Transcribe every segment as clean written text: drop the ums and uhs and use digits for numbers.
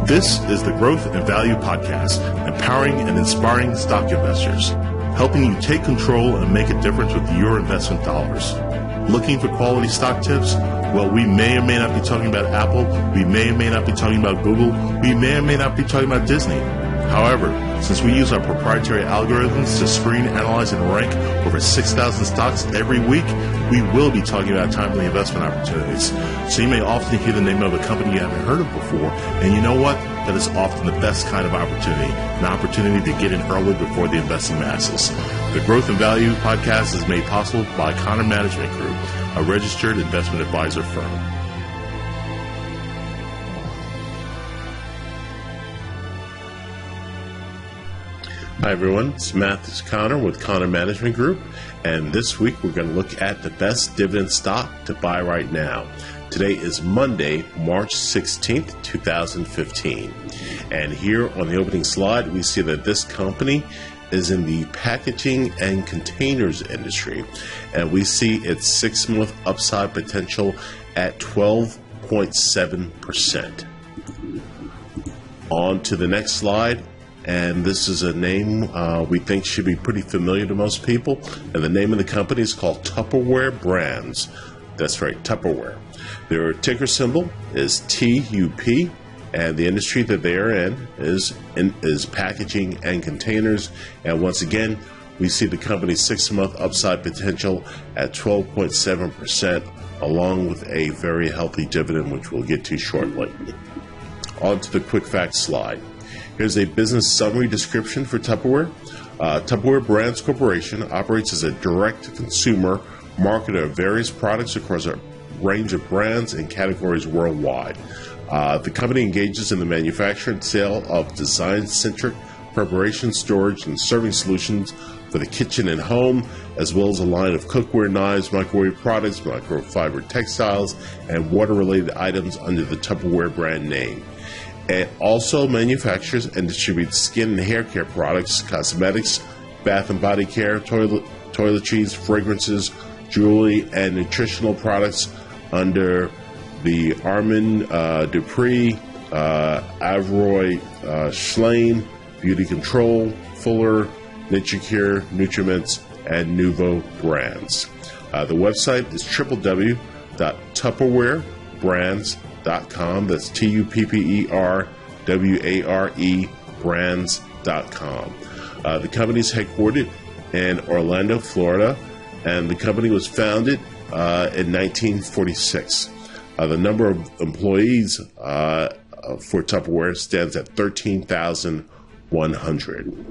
This is the Growth and Value Podcast, empowering and inspiring stock investors, helping you take control and make a difference with your investment dollars. Looking for quality stock tips? Well, we may or may not be talking about Apple. We may or may not be talking about Google. We may or may not be talking about Disney. However, since we use our proprietary algorithms to screen, analyze, and rank over 6,000 stocks every week, we will be talking about timely investment opportunities. So you may often hear the name of a company you haven't heard of before, and you know what? That is often the best kind of opportunity, an opportunity to get in early before the investing masses. The Growth and Value Podcast is made possible by Connor Management Group, a registered investment advisor firm. Hi everyone, it's Matthew Connor with Connor Management Group, and this week we're going to look at the best dividend stock to buy right now. Today is Monday, March 16th, 2015, and here on the opening slide we see that this company is in the packaging and containers industry, and we see its 6-month upside potential at 12.7%. On to the next slide. And this is a name we think should be pretty familiar to most people. And the name of the company is called Tupperware Brands. That's right, Tupperware. Their ticker symbol is TUP, and the industry that they are in is packaging and containers. And once again, we see the company's 6-month upside potential at 12.7%, along with a very healthy dividend, which we'll get to shortly. On to the quick facts slide. Here's a business summary description for Tupperware. Tupperware Brands Corporation operates as a direct-to-consumer marketer of various products across a range of brands and categories worldwide. The company engages in the manufacture and sale of design-centric preparation, storage, and serving solutions for the kitchen and home, as well as a line of cookware, knives, microwave products, microfiber textiles, and water-related items under the Tupperware brand name. It also manufactures and distributes skin and hair care products, cosmetics, bath and body care, toiletries, fragrances, jewelry, and nutritional products under the Armand Dupree, Avroy Schlein, Beauty Control, Fuller, NutriCure, Nutriments, and Nuvo brands. The website is www.tupperwarebrands.com. That's TUPPERWARE brands.com. The company is headquartered in Orlando, Florida, and the company was founded in 1946. The number of employees for Tupperware stands at 13,100.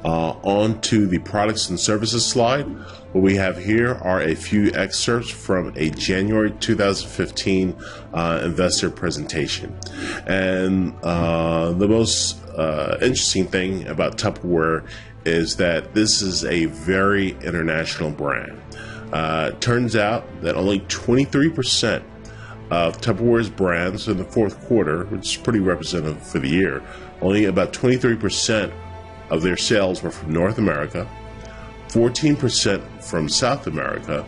On to the products and services slide. What we have here are a few excerpts from a January 2015 investor presentation. And the most interesting thing about Tupperware is that this is a very international brand. It turns out that only 23% of Tupperware's brands in the fourth quarter, which is pretty representative for the year, only about 23% of their sales were from North America, 14% from South America,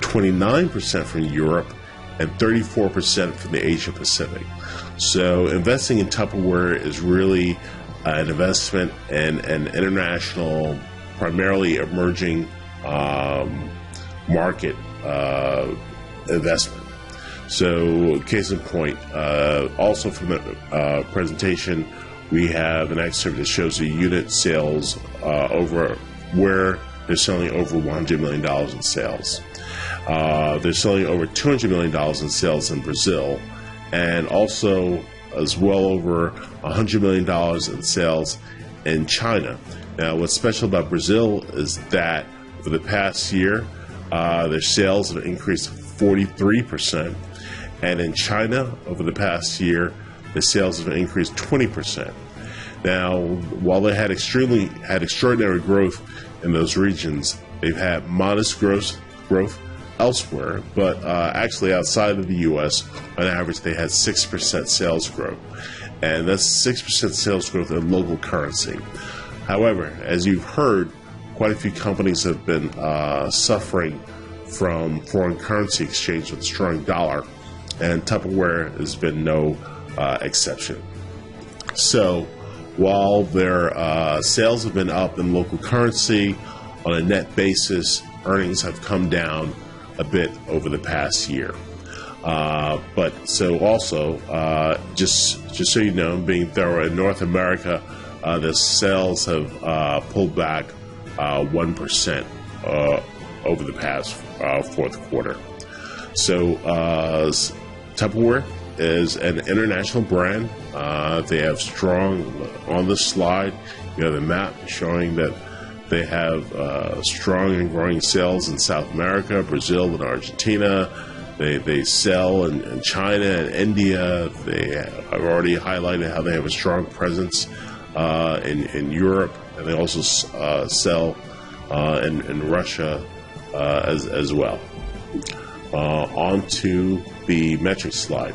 29% from Europe, and 34% from the Asia Pacific. So investing in Tupperware is really an investment in an international, primarily emerging market investment. So case in point, also from the presentation, we have an excerpt that shows the unit sales over where they're selling over $100 million in sales. They're selling over $200 million in sales in Brazil, and also as well over $100 million in sales in China. Now, what's special about Brazil is that for the past year, their sales have increased 43%, and in China, over the past year, the sales have increased 20%. Now, while they had extraordinary growth in those regions, they've had modest growth elsewhere, but actually outside of the U.S., on average, they had 6% sales growth, and that's 6% sales growth in local currency. However, as you've heard, quite a few companies have been suffering from foreign currency exchange with a strong dollar, and Tupperware has been no exception. So while their sales have been up in local currency, on a net basis, earnings have come down a bit over the past year. But so also, just so you know, being thorough, in North America, the sales have pulled back 1% over the past fourth quarter. So Tupperware is an international brand. They have strong, on the slide, you have the map showing that they have strong and growing sales in South America, Brazil, and Argentina. They sell in China and India. They have already highlighted how they have a strong presence in Europe, and they also sell in Russia as well. On to the metrics slide.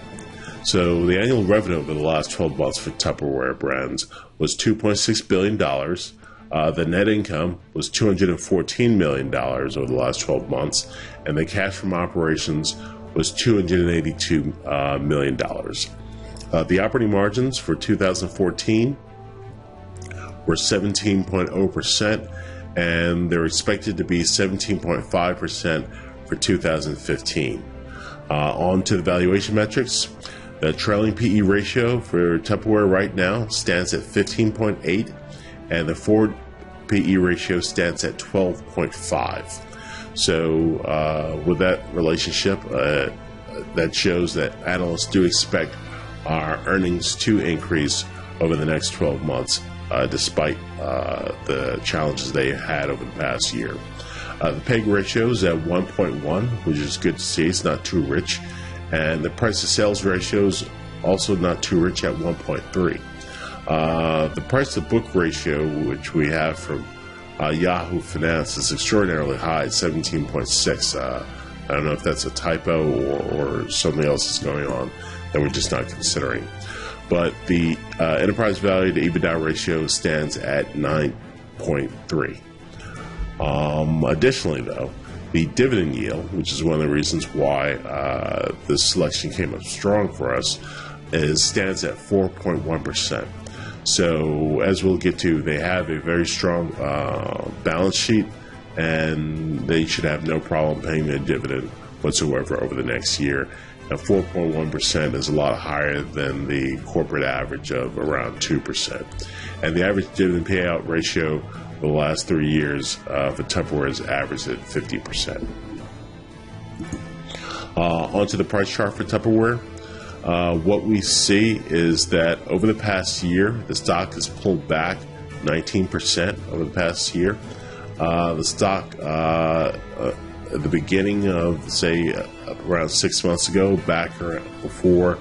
So the annual revenue over the last 12 months for Tupperware Brands was $2.6 billion. The net income was $214 million over the last 12 months, and the cash from operations was $282 million. The operating margins for 2014 were 17.0%, and they're expected to be 17.5% for 2015. On to the valuation metrics. The trailing PE ratio for Tupperware right now stands at 15.8, and the forward PE ratio stands at 12.5. So with that relationship, that shows that analysts do expect our earnings to increase over the next 12 months, despite the challenges they had over the past year. The PEG ratio is at 1.1, which is good to see. It's not too rich. And the price to sales ratio is also not too rich at 1.3. The price to book ratio, which we have from Yahoo Finance, is extraordinarily high at 17.6. I don't know if that's a typo or something else is going on that we're just not considering. But the enterprise value to EBITDA ratio stands at 9.3. Additionally, though, the dividend yield, which is one of the reasons why this selection came up strong for us, stands at 4.1%. So, as we'll get to, they have a very strong balance sheet, and they should have no problem paying their dividend whatsoever over the next year. Now, 4.1% is a lot higher than the corporate average of around 2%. And the average dividend payout ratio for the last 3 years for Tupperware is averaged at 50%. Onto the price chart for Tupperware. What we see is that over the past year, the stock has pulled back 19% over the past year. The stock at the beginning of, say, around 6 months ago, back before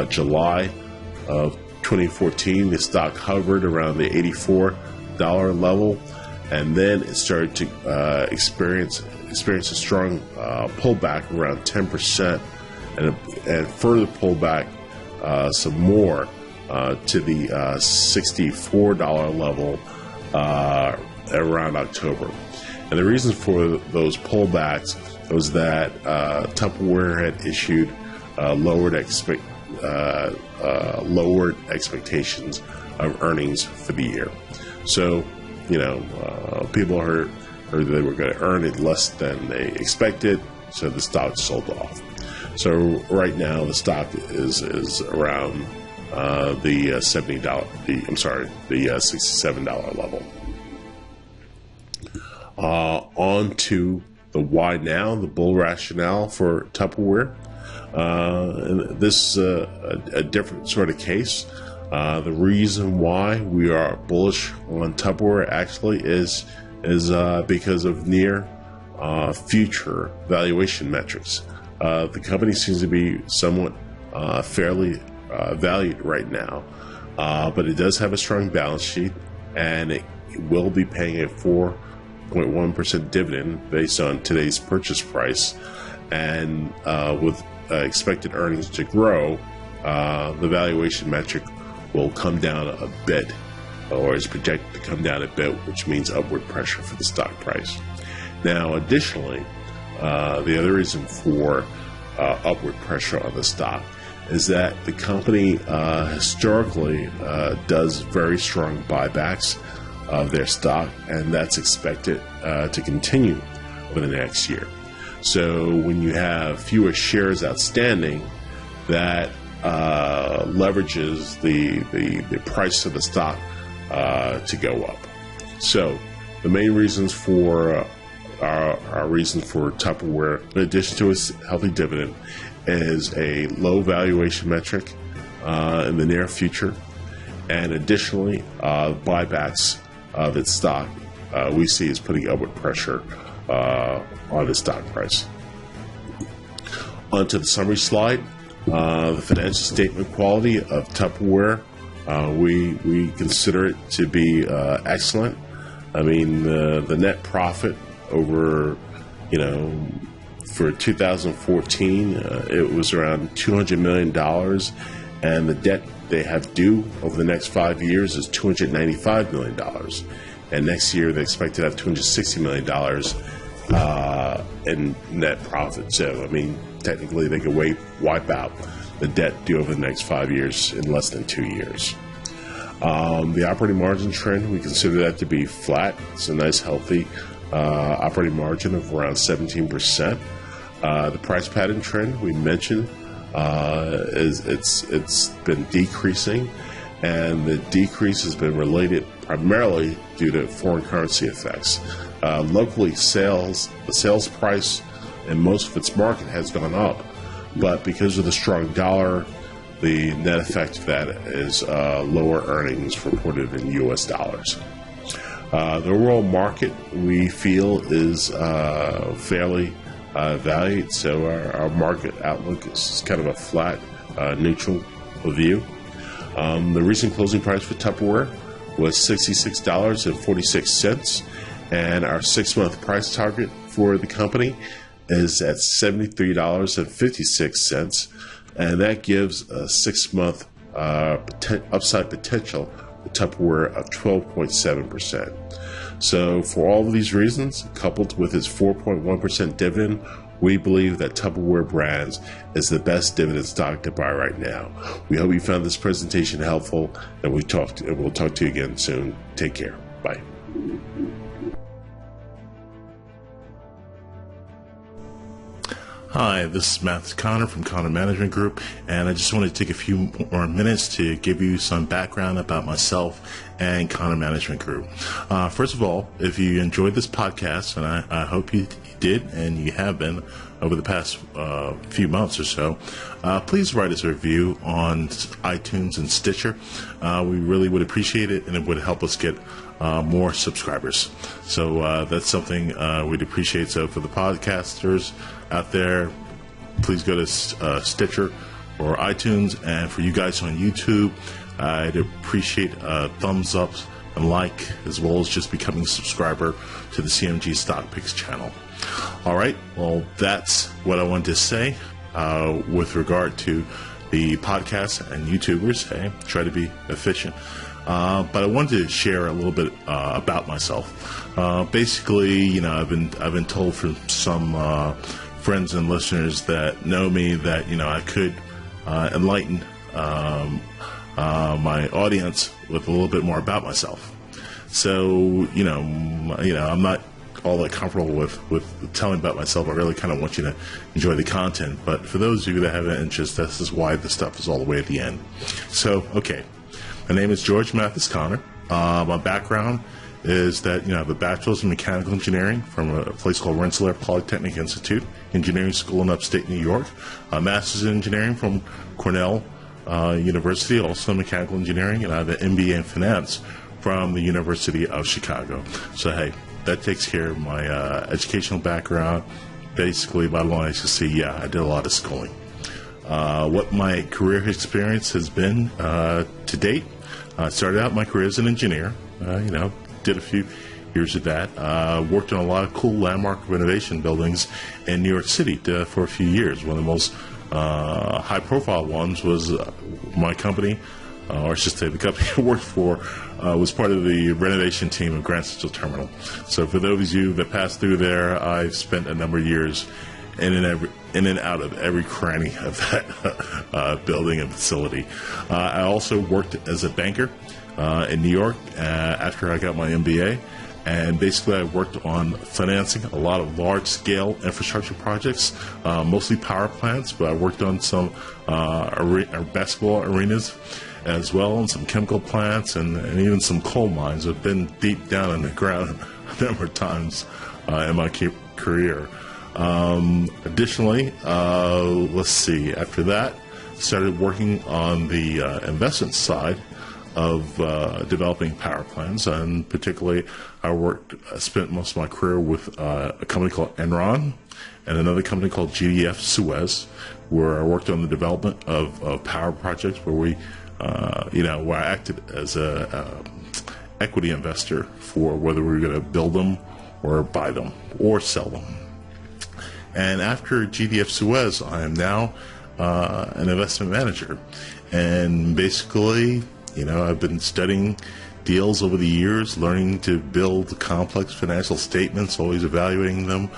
July of 2014, the stock hovered around the $84 level, and then it started to experience a strong pullback around 10%, and further pullback some more to the $64 level around October. And the reason for those pullbacks was that Tupperware had issued lowered expectations of earnings for the year. So, people heard they were going to earn it less than they expected, so the stock sold off. So right now the stock is around the $67 level. On to the why now, the bull rationale for Tupperware. And this is a different sort of case. The reason why we are bullish on Tupperware actually is because of near future valuation metrics. The company seems to be somewhat fairly valued right now, but it does have a strong balance sheet, and it will be paying a 4.1% dividend based on today's purchase price, and with expected earnings to grow, the valuation metric will come down a bit, or is projected to come down a bit, which means upward pressure for the stock price. Now, additionally, the other reason for upward pressure on the stock is that the company historically does very strong buybacks of their stock, and that's expected to continue over the next year. So when you have fewer shares outstanding, that leverages the price of the stock to go up. So the main reasons for our reasons for Tupperware, in addition to its healthy dividend, is a low valuation metric in the near future, and additionally, buybacks of its stock we see is putting upward pressure on the stock price. Onto the summary slide. The financial statement quality of Tupperware, we consider it to be excellent. I mean, the net profit over, for 2014, it was around $200 million, and the debt they have due over the next 5 years is $295 million. And next year, they expect to have $260 million in net profit. So, I mean, technically, they could wipe out the debt due over the next 5 years in less than 2 years. The operating margin trend, we consider that to be flat. It's a nice, healthy operating margin of around 17%. The price pattern trend we mentioned it's been decreasing, and the decrease has been related primarily due to foreign currency effects. Locally, the sales price in most of its market has gone up, but because of the strong dollar, the net effect of that is lower earnings reported in U.S. dollars. The overall market, we feel, is fairly valued, so our market outlook is kind of a flat, neutral view. The recent closing price for Tupperware was $66.46, and our 6-month price target for the company is at $73.56, and that gives a 6-month upside potential for Tupperware of 12.7%. So for all of these reasons, coupled with its 4.1% dividend, we believe that Tupperware Brands is the best dividend stock to buy right now. We hope you found this presentation helpful, and we'll talk to you again soon. Take care. Bye. Hi, this is Mathis Connor from Connor Management Group, and I just wanted to take a few more minutes to give you some background about myself and Connor Management Group. First of all, if you enjoyed this podcast, and I hope you did, and you have been over the past few months or so, please write us a review on iTunes and Stitcher. We really would appreciate it, and it would help us get more subscribers. So that's something we'd appreciate. So for the podcasters out there, please go to Stitcher or iTunes, and for you guys on YouTube, I'd appreciate a thumbs up and like, as well as just becoming a subscriber to the CMG Stock Picks channel. All right, well, that's what I wanted to say with regard to the podcast and YouTubers. Hey, try to be efficient. But I wanted to share a little bit about myself. Basically, I've been told from some friends and listeners that know me that I could enlighten my audience with a little bit more about myself. So I'm not all that comfortable with telling about myself. I really kind of want you to enjoy the content. But for those of you that have an interest, this is why the stuff is all the way at the end. So, okay. My name is George Mathis Connor. My background is that I have a bachelor's in mechanical engineering from a place called Rensselaer Polytechnic Institute, engineering school in upstate New York. A master's in engineering from Cornell University, also mechanical engineering, and I have an MBA in finance from the University of Chicago. So hey, that takes care of my educational background. Basically, bottom line is to see, I did a lot of schooling. What my career experience has been to date. I started out my career as an engineer, did a few years of that. Worked on a lot of cool landmark renovation buildings in New York City for a few years. One of the most high-profile ones was my company or I should say the company I worked for, was part of the renovation team of Grand Central Terminal. So for those of you that passed through there, I've spent a number of years in and out of every cranny of that building and facility. I also worked as a banker in New York after I got my MBA. And basically, I worked on financing a lot of large-scale infrastructure projects, mostly power plants, but I worked on some basketball arenas as well, and some chemical plants, and even some coal mines. I've been deep down in the ground a number of times in my career. Additionally, let's see, after that, started working on the investment side of developing power plants, and particularly I spent most of my career with a company called Enron and another company called GDF Suez, where I worked on the development of power projects where where I acted as a equity investor for whether we were going to build them or buy them or sell them. And after GDF Suez, I am now an investment manager, and basically, I've been studying deals over the years, learning to build complex financial statements, always evaluating them,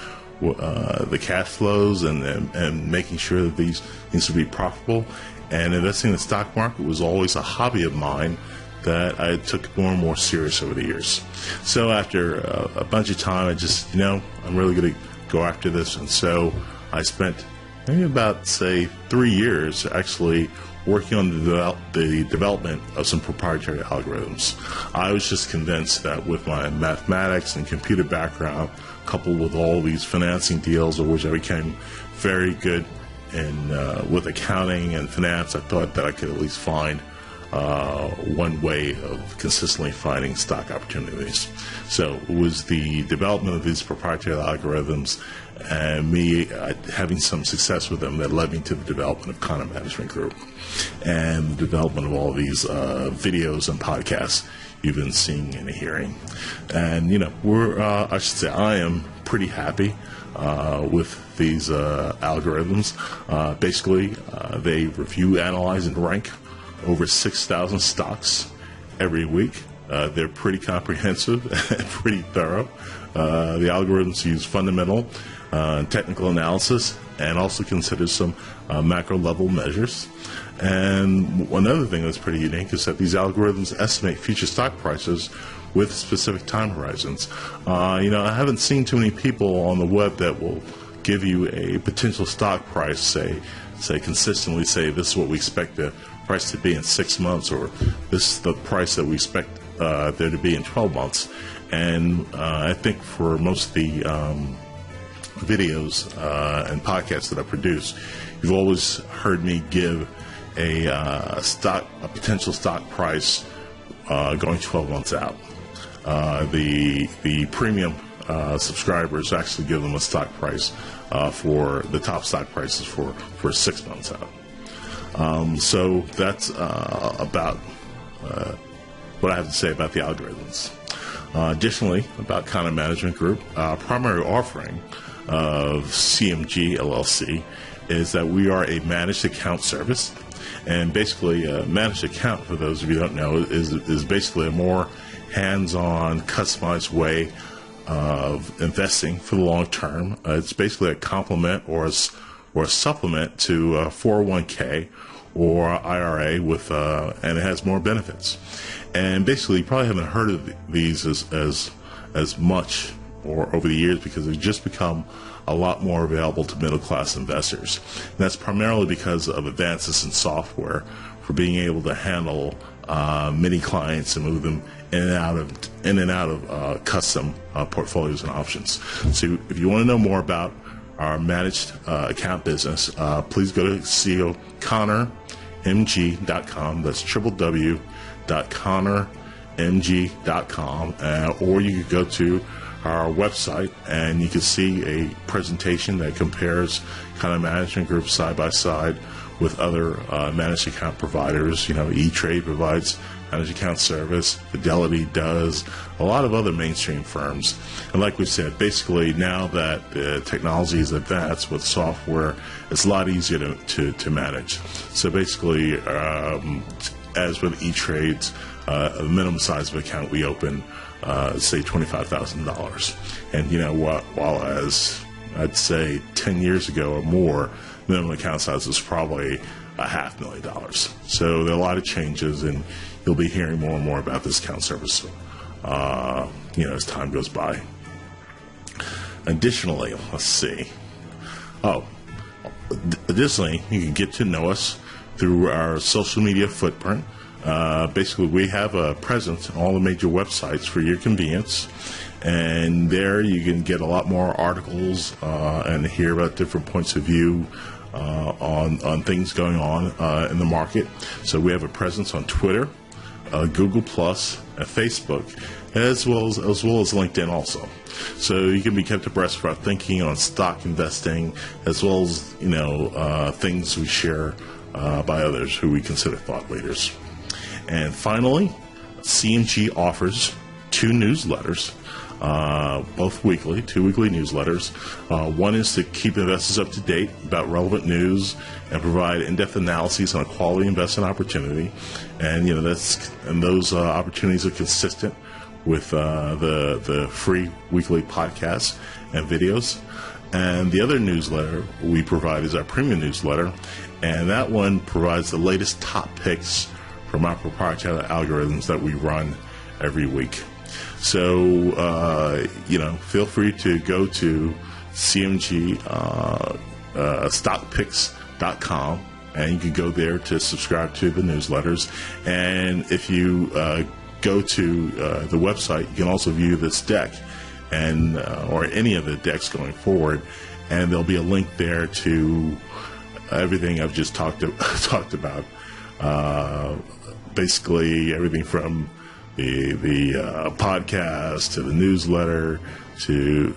the cash flows, and making sure that these things will be profitable. And investing in the stock market was always a hobby of mine that I took more and more serious over the years. So after a bunch of time, I just, I'm really going to go after this. And so I spent maybe about, say, 3 years actually working on the development of some proprietary algorithms. I was just convinced that with my mathematics and computer background, coupled with all these financing deals, of which I became very good in with accounting and finance, I thought that I could at least find one way of consistently finding stock opportunities. So it was the development of these proprietary algorithms and me having some success with them that led me to the development of Content Management Group and the development of all of these videos and podcasts you've been seeing and hearing. And, I am pretty happy with these algorithms. Basically, they review, analyze, and rank over 6,000 stocks every week. They're pretty comprehensive and pretty thorough. The algorithms use fundamental technical analysis and also consider some macro level measures. And another thing that's pretty unique is that these algorithms estimate future stock prices with specific time horizons. I haven't seen too many people on the web that will give you a potential stock price, say consistently say this is what we expect the price to be in 6 months, or this is the price that we expect there to be in 12 months. And I think for most of the videos and podcasts that I produce, you've always heard me give a potential stock price going 12 months out. The premium subscribers actually give them a stock price for the top stock prices for 6 months out. So that's about what I have to say about the algorithms. Additionally, about Content Management Group, primary offering of CMG LLC is that we are a managed account service. And basically, a managed account, for those of you who don't know, is basically a more hands-on, customized way of investing for the long term. It's basically a complement or a supplement to 401k or IRA and it has more benefits. And basically, you probably haven't heard of these as much or over the years because they've just become a lot more available to middle-class investors. And that's primarily because of advances in software for being able to handle many clients and move them in and out of custom portfolios and options. So if you want to know more about our managed account business, please go to ConnorMG.com. That's www.connormg.com, or you could go to our website and you can see a presentation that compares Content Management Group side by side with other managed account providers. E-Trade provides managed account service, Fidelity does, a lot of other mainstream firms. And like we said, basically now that the technology is advanced with software, it's a lot easier to manage. So basically, as with E-Trades, the minimum size of account we open, say $25,000. And, while as I'd say 10 years ago or more, minimum account size was probably $500,000. So there are a lot of changes, and you'll be hearing more and more about this account service, as time goes by. Additionally, let's see. Additionally, you can get to know us through our social media footprint. Basically, we have a presence on all the major websites for your convenience. And there you can get a lot more articles and hear about different points of view on things going on in the market. So we have a presence on Twitter, Google Plus, and Facebook, as well as LinkedIn also. So you can be kept abreast of our thinking on stock investing, as well as things we share by others who we consider thought leaders. And finally, CMG offers 2 newsletters. Both weekly, 2 weekly newsletters. One is to keep investors up to date about relevant news and provide in-depth analyses on a quality investment opportunity. And those opportunities are consistent with the free weekly podcasts and videos. And the other newsletter we provide is our premium newsletter, and that one provides the latest top picks from our proprietary algorithms that we run every week. So, feel free to go to cmgstockpicks.com, and you can go there to subscribe to the newsletters. And if you go to the website, you can also view this deck and or any of the decks going forward, and there'll be a link there to everything I've just talked about. Basically, everything from the podcast to the newsletter to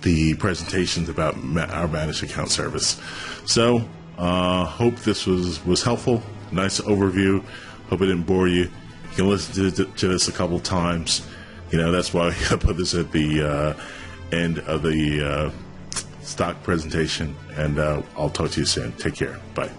the presentations about our managed account service. So, hope this was helpful. Nice overview. Hope it didn't bore you. You can listen to this a couple times. That's why I put this at the end of the stock presentation. And I'll talk to you soon. Take care. Bye.